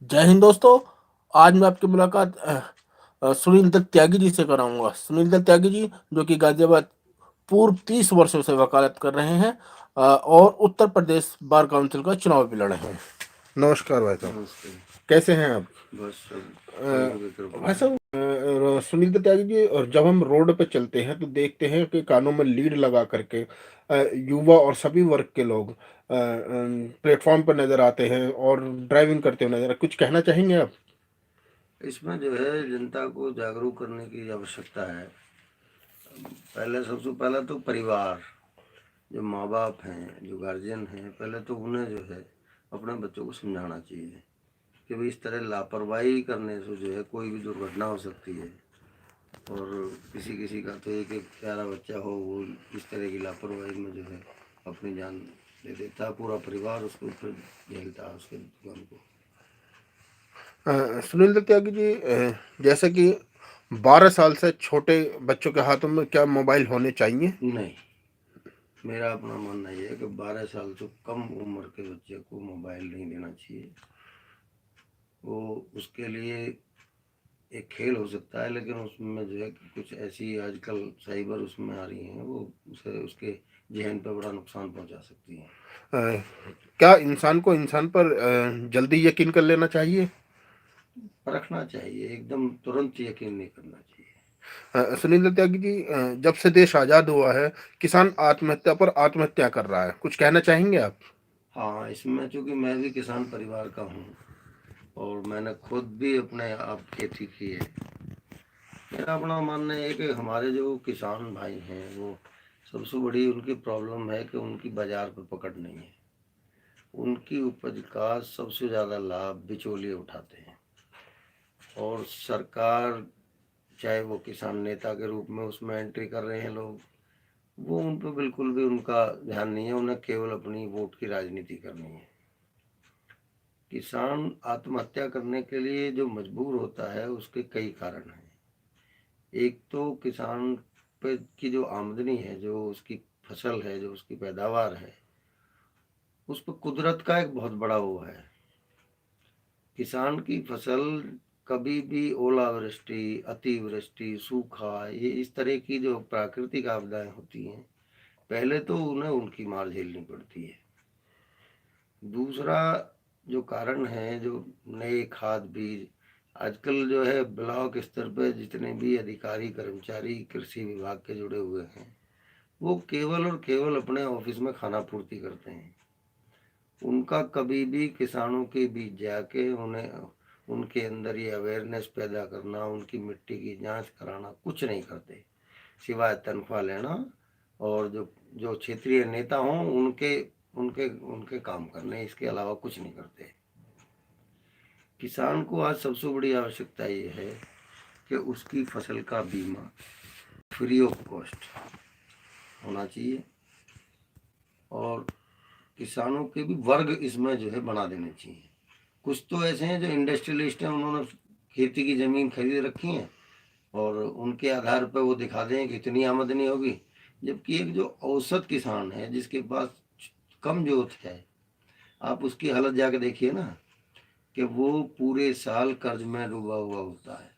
जय हिंद दोस्तों। आज मैं आपकी मुलाकात सुनील दत्त त्यागी जी से कराऊंगा। सुनील दत्त त्यागी जी जो कि गाजियाबाद पूर्व 30 वर्षों से वकालत कर रहे हैं और उत्तर प्रदेश बार काउंसिल का चुनाव भी लड़े हैं। नमस्कार भाई साहब, नमस्ते। कैसे हैं आप? बस सब अ, प्रभु की कृपा भाई है। साहब, सुनील दत्त त्यागी जी, और जब हम रोड पे चलते हैं तो देखते हैं कि कानों में लीड लगा करके युवा और सभी वर्ग के लोग प्लेटफॉर्म पर नजर आते हैं और ड्राइविंग करते हुए नजर। कुछ कहना चाहेंगे आप? इसमें जो है जनता को जागरूक करने की आवश्यकता है। पहले सबसे पहला तो परिवार, जो माँ बाप हैं, जो गार्जियन हैं, पहले तो उन्हें जो है अपने बच्चों को समझाना चाहिए कि भाई इस तरह लापरवाही करने से जो है कोई भी दुर्घटना हो सकती है। और किसी किसी का तो एक एक प्यारा बच्चा हो, वो इस तरह की लापरवाही में जो है अपनी जान दे देता है। पूरा परिवार उसको फिर झेलता है उसके गम को। सुनील दत्त त्यागी जी, जैसे कि 12 साल से छोटे बच्चों के हाथों में क्या मोबाइल होने चाहिए? नहीं, मेरा अपना मानना ये है कि 12 साल से कम उम्र के बच्चे को मोबाइल नहीं देना चाहिए। वो उसके लिए एक खेल हो सकता है, लेकिन उसमें जो है कि कुछ ऐसी आजकल साइबर उसमें आ रही हैं, वो उसे उसके जहन पर बड़ा नुकसान पहुंचा सकती हैं। अ, क्या इंसान को इंसान पर जल्दी यकीन कर लेना चाहिए? परखना चाहिए, एकदम तुरंत यकीन नहीं करना चाहिए। सुनील दत्त त्यागी जी, जब से देश आजाद हुआ है किसान आत्महत्या पर आत्महत्या कर रहा है। कुछ कहना चाहेंगे आप? हाँ, इसमें चूंकि मैं भी किसान परिवार का हूँ और मैंने खुद भी अपने आप खेती की है। मेरा अपना मानना है कि हमारे जो किसान भाई हैं, वो सबसे बड़ी उनकी प्रॉब्लम है कि उनकी बाजार पर पकड़ नहीं है। उनकी उपज का सबसे ज़्यादा लाभ बिचौलिए उठाते हैं। और सरकार, चाहे वो किसान नेता के रूप में उसमें एंट्री कर रहे हैं लोग, वो उन पर बिल्कुल भी उनका ध्यान नहीं है। उन्हें केवल अपनी वोट की राजनीति करनी है। किसान आत्महत्या करने के लिए जो मजबूर होता है उसके कई कारण हैं। एक तो किसान पे की जो आमदनी है, जो उसकी फसल है, जो उसकी पैदावार है, उस पर कुदरत का एक बहुत बड़ा वो है। किसान की फसल कभी भी ओलावृष्टि, अतिवृष्टि, सूखा, ये इस तरह की जो प्राकृतिक आपदाएं होती हैं, पहले तो उन्हें उनकी मार झेलनी पड़ती है। दूसरा जो कारण है, जो नए खाद बीज, आजकल जो है ब्लॉक स्तर पर जितने भी अधिकारी कर्मचारी कृषि विभाग के जुड़े हुए हैं, वो केवल और केवल अपने ऑफिस में खाना पूर्ति करते हैं। उनका कभी भी किसानों के बीच जाके उन्हें उनके अंदर ये अवेयरनेस पैदा करना, उनकी मिट्टी की जांच कराना कुछ नहीं करते, सिवाय तनख्वाह लेना और जो जो क्षेत्रीय नेता हों उनके उनके उनके काम करने, इसके अलावा कुछ नहीं करते। किसान को आज सबसे बड़ी आवश्यकता ये है कि उसकी फसल का बीमा फ्री ऑफ कॉस्ट होना चाहिए। और किसानों के भी वर्ग इसमें जो है बना देने चाहिए। कुछ तो ऐसे हैं जो इंडस्ट्रियलिस्ट हैं, उन्होंने खेती की ज़मीन खरीद रखी है और उनके आधार पर वो दिखा दें कि इतनी आमदनी होगी। जबकि एक जो औसत किसान है जिसके पास कम जोत है, आप उसकी हालत जाके देखिए ना, कि वो पूरे साल कर्ज में डूबा हुआ होता है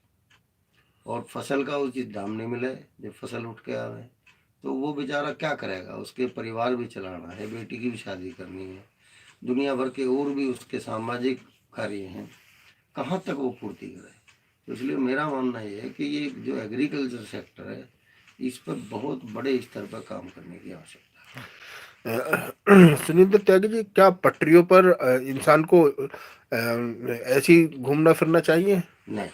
और फसल का उचित दाम नहीं मिले जब फसल उठ के आवे, तो वो बेचारा क्या करेगा? उसके परिवार भी चलाना है, बेटी की भी शादी करनी है, दुनिया भर के और भी उसके सामाजिक कार्य हैं, कहाँ तक वो पूर्ति करे? तो इसलिए मेरा मानना ये है कि ये जो एग्रीकल्चर सेक्टर है, इस पर बहुत बड़े स्तर पर काम करने की आवश्यकता सुनील दत्त त्यागी जी, क्या पटरियों पर इंसान को ऐसे ही घूमना फिरना चाहिए? है। नहीं,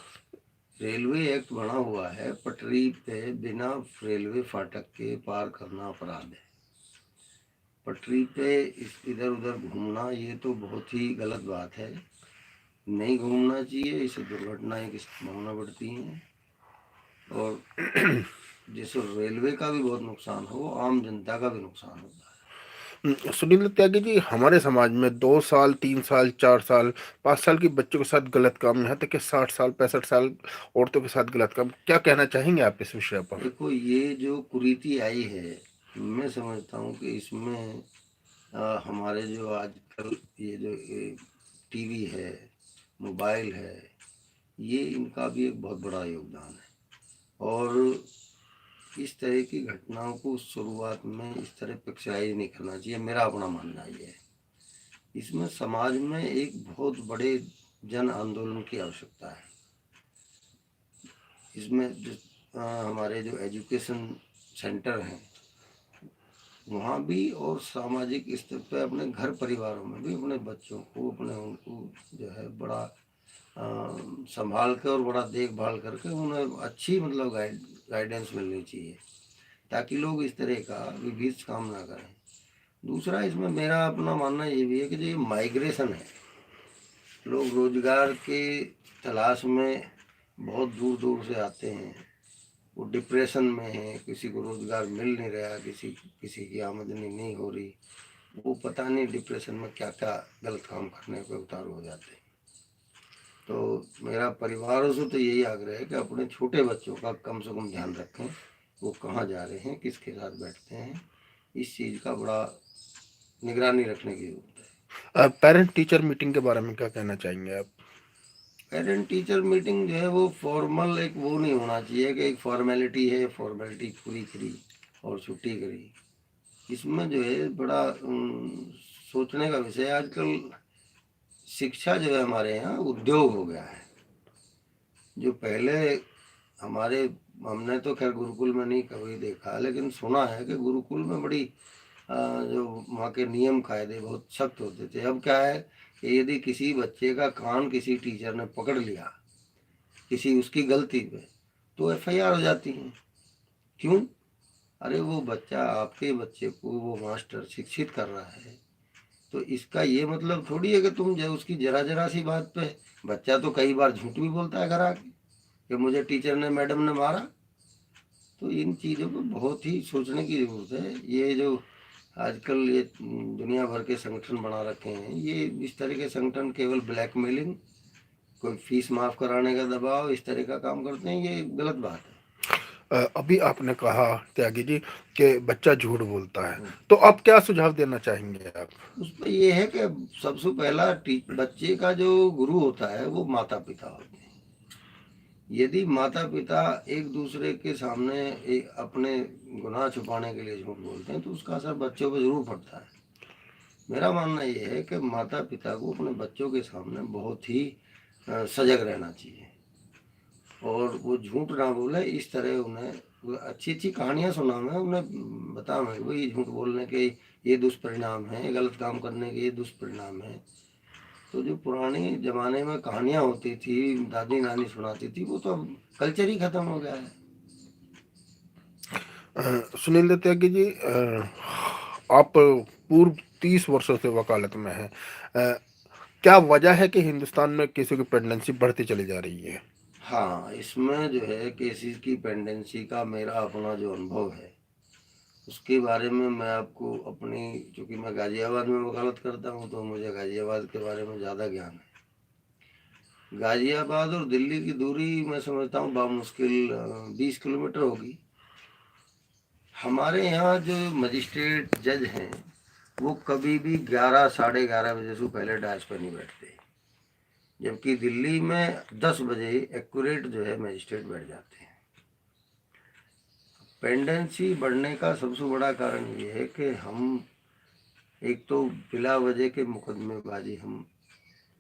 रेलवे एक्ट बना हुआ है, पटरी पे बिना रेलवे फाटक के पार करना अपराध है। पटरी पे इधर उधर घूमना ये तो बहुत ही गलत बात है, नहीं घूमना चाहिए। इससे दुर्घटनाएं की संभावना बढ़ती हैं और जिससे रेलवे का भी बहुत नुकसान हो, आम जनता का भी नुकसान होता है। सुनील दत्त त्यागी जी, हमारे समाज में 2 साल, 3 साल, 4 साल, 5 साल के बच्चों के साथ गलत काम, यहाँ तक कि 60 साल, 65 साल औरतों के साथ गलत काम। क्या कहना चाहेंगे आप इस विषय पर? देखो, ये जो कुरीति आई है, मैं समझता हूँ कि इसमें हमारे जो आजकल ये जो टीवी है, मोबाइल है, ये इनका भी एक बहुत बड़ा योगदान है। और इस तरह की घटनाओं को शुरुआत में इस तरह पिक्चराइज नहीं करना चाहिए, मेरा अपना मानना ये है। इसमें समाज में एक बहुत बड़े जन आंदोलन की आवश्यकता है। इसमें हमारे जो एजुकेशन सेंटर हैं वहाँ भी, और सामाजिक स्तर पर अपने घर परिवारों में भी अपने बच्चों को उनको जो है बड़ा संभाल के और बड़ा देखभाल करके उन्हें अच्छी मतलब गाइडेंस मिलनी चाहिए, ताकि लोग इस तरह का विभीष काम ना करें। दूसरा, इसमें मेरा अपना मानना ये भी है कि जो ये माइग्रेशन है, लोग रोजगार के तलाश में बहुत दूर दूर से आते हैं, वो डिप्रेशन में है, किसी को रोजगार मिल नहीं रहा, किसी की आमदनी नहीं हो रही, वो पता नहीं डिप्रेशन में क्या क्या गलत काम करने पे उतार हो जाते हैं। तो मेरा परिवारों से तो यही आग्रह है कि अपने छोटे बच्चों का कम से कम ध्यान रखें, वो कहाँ जा रहे हैं, किसके साथ बैठते हैं, इस चीज़ का बड़ा निगरानी रखने की जरूरत है। पेरेंट टीचर मीटिंग के बारे में क्या कहना चाहेंगे आप? पेरेंट टीचर मीटिंग जो है वो फॉर्मल एक वो नहीं होना चाहिए कि एक फॉर्मेलिटी है, फॉर्मेलिटी पूरी करी और छुट्टी करी। इसमें जो है बड़ा सोचने का विषय है। आजकल शिक्षा जो है हमारे यहाँ उद्योग हो गया है। जो पहले हमारे, हमने तो खैर गुरुकुल में नहीं कभी देखा, लेकिन सुना है कि गुरुकुल में बड़ी जो वहाँ के नियम कायदे बहुत सख्त होते थे। अब क्या है कि यदि किसी बच्चे का कान किसी टीचर ने पकड़ लिया किसी उसकी गलती पे, तो एफआईआर हो जाती है। क्यों? अरे वो बच्चा, आपके बच्चे को वो मास्टर शिक्षित कर रहा है, तो इसका ये मतलब थोड़ी है कि तुम जो उसकी जरा जरा सी बात पे, बच्चा तो कई बार झूठ भी बोलता है घर आके कि मुझे टीचर ने, मैडम ने मारा। तो इन चीज़ों पर बहुत ही सोचने की ज़रूरत है। ये जो आजकल ये दुनिया भर के संगठन बना रखे हैं, ये इस तरह के संगठन केवल ब्लैकमेलिंग, कोई फीस माफ़ कराने का दबाव, इस तरह का काम करते हैं। ये गलत बात है। अभी आपने कहा त्यागी जी कि बच्चा झूठ बोलता है, हम्म। तो अब क्या सुझाव देना चाहेंगे आप? उसमें ये है कि सबसे पहला बच्चे का जो गुरु होता है वो माता पिता होते हैं। यदि माता पिता एक दूसरे के सामने अपने गुनाह छुपाने के लिए झूठ बोलते हैं तो उसका असर बच्चों पर जरूर पड़ता है। मेरा मानना ये है कि माता पिता को अपने बच्चों के सामने बहुत ही सजग रहना चाहिए, और वो झूठ ना बोले। इस तरह उन्हें अच्छी अच्छी कहानियाँ सुनावे, उन्हें बतावे भाई झूठ बोलने के ये दुष्परिणाम हैं, गलत काम करने के ये दुष्परिणाम हैं। तो जो पुराने जमाने में कहानियाँ होती थी, दादी नानी सुनाती थी, वो तो अब कल्चर ही खत्म हो गया है। सुनील त्यागी जी, आप पूर्व 30 वर्षों से वकालत में हैं। क्या वजह है कि हिंदुस्तान में केसों की प्रेगनेंसी बढ़ती चली जा रही है? हाँ, इसमें जो है केसेस की पेंडेंसी का मेरा अपना जो अनुभव है उसके बारे में मैं आपको अपनी, चूँकि मैं गाज़ियाबाद में वकालत करता हूँ तो मुझे गाज़ियाबाद के बारे में ज़्यादा ज्ञान है। गाज़ियाबाद और दिल्ली की दूरी मैं समझता हूँ बामुश्किल 20 किलोमीटर होगी। हमारे यहाँ जो मजिस्ट्रेट जज हैं वो कभी भी 11 साढ़े 11 बजे से पहले डायस पर नहीं बैठते, जबकि दिल्ली में 10 बजे एक्यूरेट जो है मजिस्ट्रेट बैठ जाते हैं। पेंडेंसी बढ़ने का सबसे बड़ा कारण ये है कि हम एक तो बिला वजह के मुकदमेबाजी हम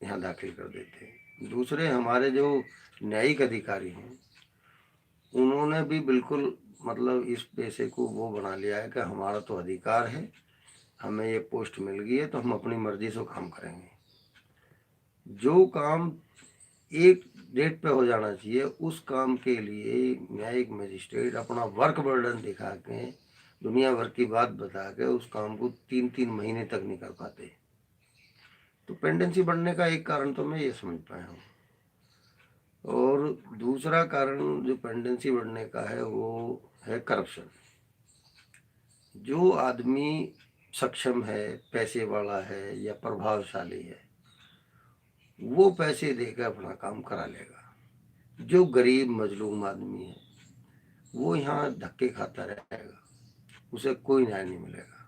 यहाँ दाखिल कर देते हैं। दूसरे, हमारे जो न्यायिक अधिकारी हैं उन्होंने भी बिल्कुल मतलब इस पेशे को वो बना लिया है कि हमारा तो अधिकार है, हमें ये पोस्ट मिल गई है तो हम अपनी मर्जी से काम करेंगे। जो काम एक डेट पे हो जाना चाहिए उस काम के लिए न्यायिक मजिस्ट्रेट अपना वर्क बर्डन दिखा के, दुनिया भर की बात बता के उस काम को 3-3 महीने तक नहीं कर पाते। तो पेंडेंसी बढ़ने का एक कारण तो मैं ये समझ पाया हूँ। और दूसरा कारण जो पेंडेंसी बढ़ने का है वो है करप्शन। जो आदमी सक्षम है, पैसे वाला है या प्रभावशाली है, वो पैसे देकर अपना काम करा लेगा। जो गरीब मजलूम आदमी है वो यहाँ धक्के खाता रहेगा, उसे कोई न्याय नहीं मिलेगा।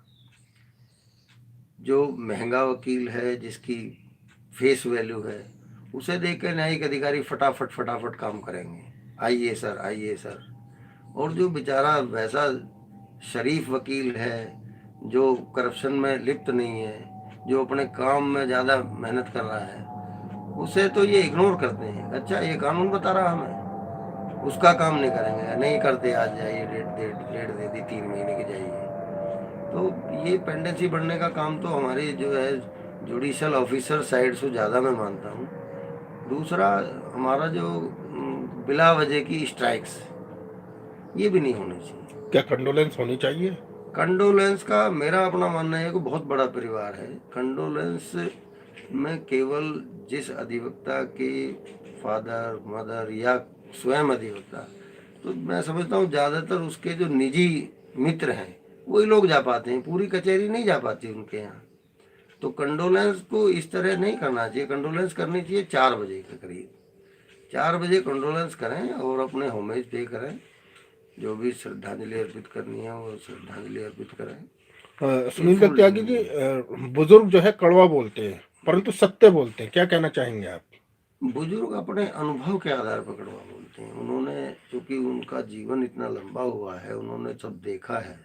जो महंगा वकील है, जिसकी फेस वैल्यू है, उसे देख के न्यायिक अधिकारी फटाफट फटाफट काम करेंगे, आइए सर आइए सर। और जो बेचारा वैसा शरीफ वकील है, जो करप्शन में लिप्त नहीं है, जो अपने काम में ज़्यादा मेहनत कर रहा है, उसे तो ये इग्नोर करते हैं। अच्छा, ये कानून बता रहा हमें, उसका काम नहीं करेंगे, नहीं करते, आज जाइए, डेट दे दी 3 महीने की, जाइए। तो ये पेंडेंसी बढ़ने का काम तो हमारे जो है जुडिशल ऑफिसर साइड से ज़्यादा मैं मानता हूँ। दूसरा, हमारा जो बिला वजह की स्ट्राइक्स, ये भी नहीं होनी चाहिए। क्या कंडोलेंस होनी चाहिए? कंडोलेंस का मेरा अपना मानना है कि बहुत बड़ा परिवार है। कंडोलेंस में केवल जिस अधिवक्ता के फादर मदर या स्वयं अधिवक्ता, तो मैं समझता हूँ ज़्यादातर उसके जो निजी मित्र हैं वही लोग जा पाते हैं, पूरी कचहरी नहीं जा पाती उनके यहाँ। तो कंडोलेंस को इस तरह नहीं करना चाहिए। कंडोलेंस करनी चाहिए 4 बजे के करीब, 4 बजे कंडोलेंस करें और अपने होमेज पे करें, जो भी श्रद्धांजलि अर्पित करनी है वो श्रद्धांजलि अर्पित करें। सुनील दत्त फुल त्यागी जी, बुजुर्ग जो है कड़वा बोलते हैं परंतु सत्य बोलते हैं, क्या कहना चाहेंगे आप? बुजुर्ग अपने अनुभव के आधार पर कड़वा बोलते हैं। उन्होंने, क्योंकि उनका जीवन इतना लंबा हुआ है, उन्होंने सब देखा है,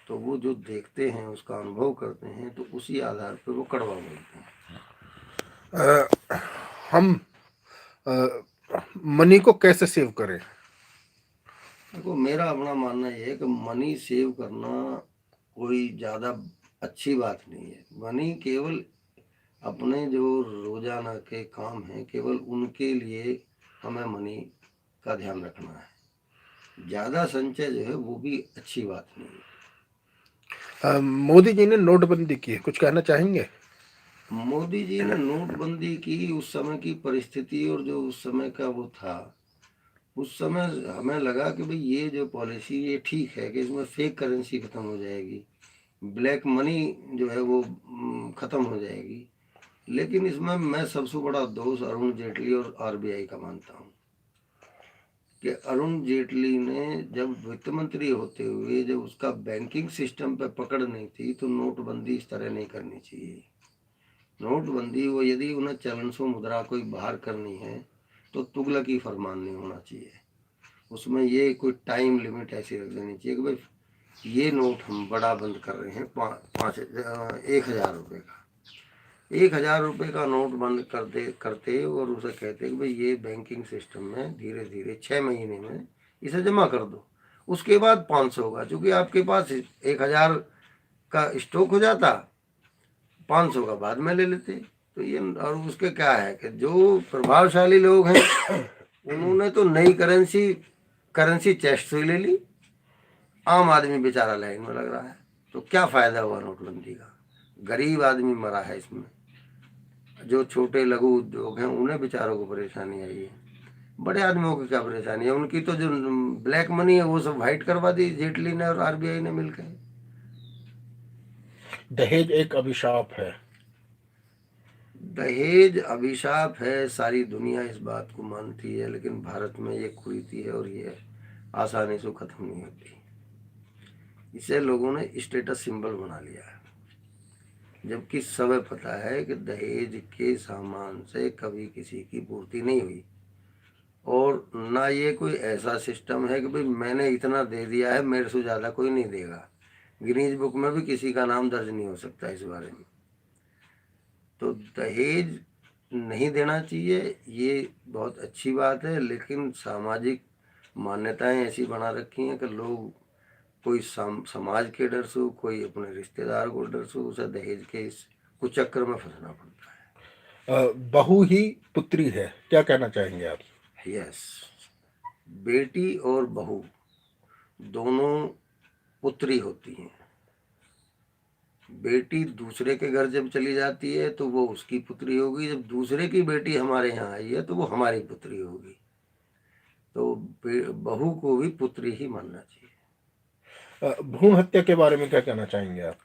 तो वो जो देखते हैं उसका अनुभव करते हैं, तो उसी आधार पर वो कड़वा बोलते हैं। हम मनी को कैसे सेव करें? देखो, मेरा अपना मानना ये है कि मनी सेव करना कोई ज़्यादा अच्छी बात नहीं है। मनी केवल अपने जो रोजाना के काम हैं, केवल उनके लिए हमें मनी का ध्यान रखना है। ज़्यादा संचय जो है वो भी अच्छी बात नहीं है। मोदी जी ने नोटबंदी की है, कुछ कहना चाहेंगे? मोदी जी ने नोटबंदी की, उस समय की परिस्थिति और जो उस समय का वो था, उस समय हमें लगा कि भाई ये जो पॉलिसी ये ठीक है कि इसमें फेक करेंसी खत्म हो जाएगी, ब्लैक मनी जो है वो खत्म हो जाएगी। लेकिन इसमें मैं सबसे बड़ा दोष अरुण जेटली और आरबीआई का मानता हूँ कि अरुण जेटली ने जब वित्त मंत्री होते हुए जब उसका बैंकिंग सिस्टम पे पकड़ नहीं थी, तो नोटबंदी इस तरह नहीं करनी चाहिए। नोटबंदी, वो यदि उन्हें चलन सो मुद्रा कोई बाहर करनी है तो तुगलकी फरमान नहीं होना चाहिए। उसमें ये कोई टाइम लिमिट ऐसी रख देनी चाहिए कि भाई ये नोट हम बड़ा बंद कर रहे हैं 1,000 रुपये का, 1,000 रुपये का नोट बंद करते और उसे कहते कि भाई ये बैंकिंग सिस्टम में धीरे धीरे 6 महीने में इसे जमा कर दो, उसके बाद 500 होगा। चूंकि आपके पास 1,000 का स्टॉक हो जाता, 500 का बाद में ले लेते। तो ये, और उसके क्या है कि जो प्रभावशाली लोग हैं उन्होंने तो नई करेंसी चेस्ट से ले ली, आम आदमी बेचारा लाइन में लग रहा है। तो क्या फायदा हुआ नोटबंदी का? गरीब आदमी मरा है इसमें, जो छोटे लघु उद्योग हैं उन्हें बेचारों को परेशानी आई है। बड़े आदमियों की क्या परेशानी है? उनकी तो जो ब्लैक मनी है वो सब वाइट करवा दी जेटली ने और आरबीआई ने मिलकर। दहेज एक अभिशाप है। दहेज अभिशाप है, सारी दुनिया इस बात को मानती है, लेकिन भारत में ये कुरीति है और ये आसानी से खत्म नहीं होती। इसे लोगों ने स्टेटस सिंबल बना लिया है, जबकि सबे पता है कि दहेज के सामान से कभी किसी की पूर्ति नहीं हुई, और ना ये कोई ऐसा सिस्टम है कि भाई मैंने इतना दे दिया है, मेरे से ज़्यादा कोई नहीं देगा। गिनीज बुक में भी किसी का नाम दर्ज नहीं हो सकता इस बारे में। तो दहेज नहीं देना चाहिए, ये बहुत अच्छी बात है, लेकिन सामाजिक मान्यताएं ऐसी बना रखी हैं कि लोग, कोई समाज के डर से, कोई अपने रिश्तेदार को डर से, उसे दहेज के इस कुचक्र में फंसना पड़ता है। बहू ही पुत्री है, क्या कहना चाहेंगे आप? यस, बेटी और बहू दोनों पुत्री होती हैं। बेटी दूसरे के घर जब चली जाती है तो वो उसकी पुत्री होगी, जब दूसरे की बेटी हमारे यहाँ आई है तो वो हमारी पुत्री होगी। तो बहू को भी पुत्री ही मानना चाहिए। भ्रूण हत्या के बारे में क्या कहना चाहेंगे आप?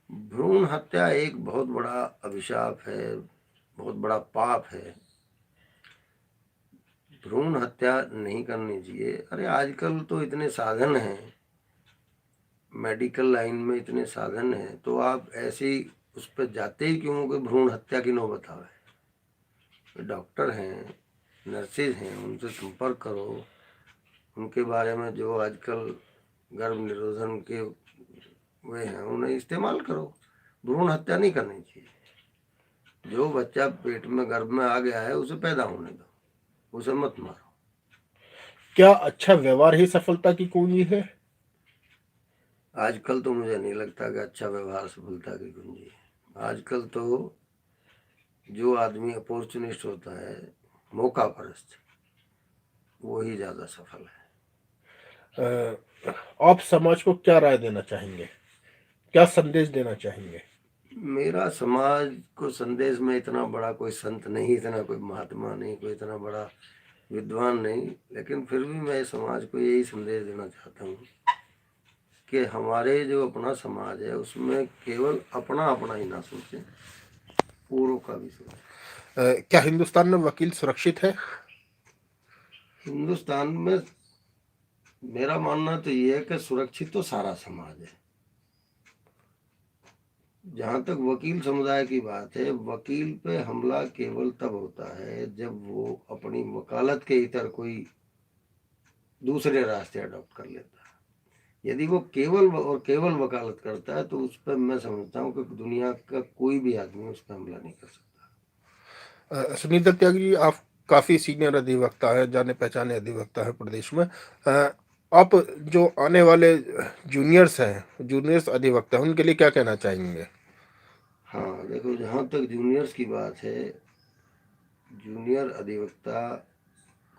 भ्रूण हत्या एक बहुत बड़ा अभिशाप है, बहुत बड़ा पाप है। भ्रूण हत्या नहीं करनी चाहिए। अरे आजकल तो इतने साधन हैं, मेडिकल लाइन में इतने साधन हैं, तो आप ऐसी उस पर जाते ही क्यों कि भ्रूण हत्या की नौबत आवे। डॉक्टर हैं, नर्सेज हैं, उनसे संपर्क करो, उनके बारे में जो आजकल गर्भ निरोधन के वे हैं उन्हें इस्तेमाल करो। भ्रूण हत्या नहीं करनी चाहिए। जो बच्चा पेट में गर्भ में आ गया है उसे पैदा होने दो, उसे मत मारो। क्या अच्छा व्यवहार ही सफलता की कुंजी है? आजकल तो मुझे नहीं लगता कि अच्छा व्यवहार सफलता की कुंजी है। आजकल तो जो आदमी अपॉर्चुनिस्ट होता है, मौका परस्त, वो ही ज्यादा सफल है। आप समाज को क्या राय देना चाहेंगे, क्या संदेश देना चाहेंगे? मेरा समाज को संदेश में इतना बड़ा कोई संत नहीं, इतना कोई महात्मा नहीं, कोई इतना बड़ा विद्वान नहीं, लेकिन फिर भी मैं समाज को यही संदेश देना चाहता हूँ कि हमारे जो अपना समाज है उसमें केवल अपना अपना ही ना सोचें, पूर्व का भी सोचें। क्या हिंदुस्तान में वकील सुरक्षित है? हिंदुस्तान में मेरा मानना तो ये है कि सुरक्षित तो सारा समाज है। जहाँ तक वकील समुदाय की बात है, वकील पे हमला केवल तब होता है जब वो अपनी वकालत के इतर कोई दूसरे रास्ते अडॉप्ट कर लेता है। यदि वो केवल और केवल वकालत करता है तो उस पर मैं समझता हूँ कि दुनिया का कोई भी आदमी उस पर हमला नहीं कर सकता। सुनील दत्त त्यागी जी, आप काफी सीनियर अधिवक्ता है, जाने पहचाने अधिवक्ता है प्रदेश में। आप जो आने वाले जूनियर्स हैं, जूनियर्स अधिवक्ता हैं, उनके लिए क्या कहना चाहेंगे? हाँ देखो, जहाँ तक जूनियर्स की बात है, जूनियर अधिवक्ता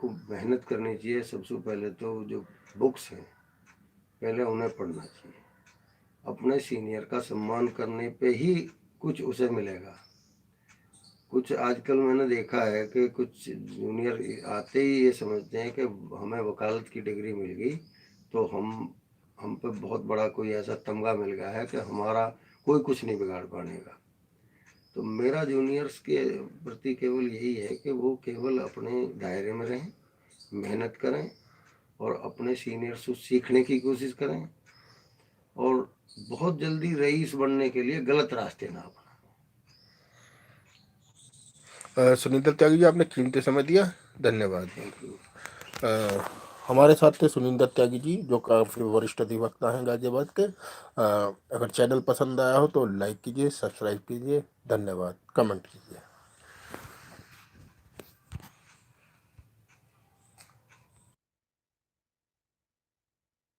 को मेहनत करनी चाहिए। सबसे पहले तो जो बुक्स हैं पहले उन्हें पढ़ना चाहिए। अपने सीनियर का सम्मान करने पे ही कुछ उसे मिलेगा। कुछ आजकल मैंने देखा है कि कुछ जूनियर आते ही ये समझते हैं कि हमें वकालत की डिग्री मिल गई तो हम पे बहुत बड़ा कोई ऐसा तमगा मिल गया है कि हमारा कोई कुछ नहीं बिगाड़ पाएगा। तो मेरा जूनियर्स के प्रति केवल यही है कि वो केवल अपने दायरे में रहें, मेहनत करें और अपने सीनियर से सीखने की कोशिश करें और बहुत जल्दी रईस बनने के लिए गलत रास्ते ना अपनाएं। सुनील दत्त त्यागी जी, आपने कीमती समय दिया, धन्यवाद। Thank you. अ, हमारे साथ थे सुनील दत्त त्यागी जी, जो काफ़ी वरिष्ठ अधिवक्ता हैं गाजियाबाद के। अगर चैनल पसंद आया हो तो लाइक कीजिए, सब्सक्राइब कीजिए, धन्यवाद, कमेंट कीजिए।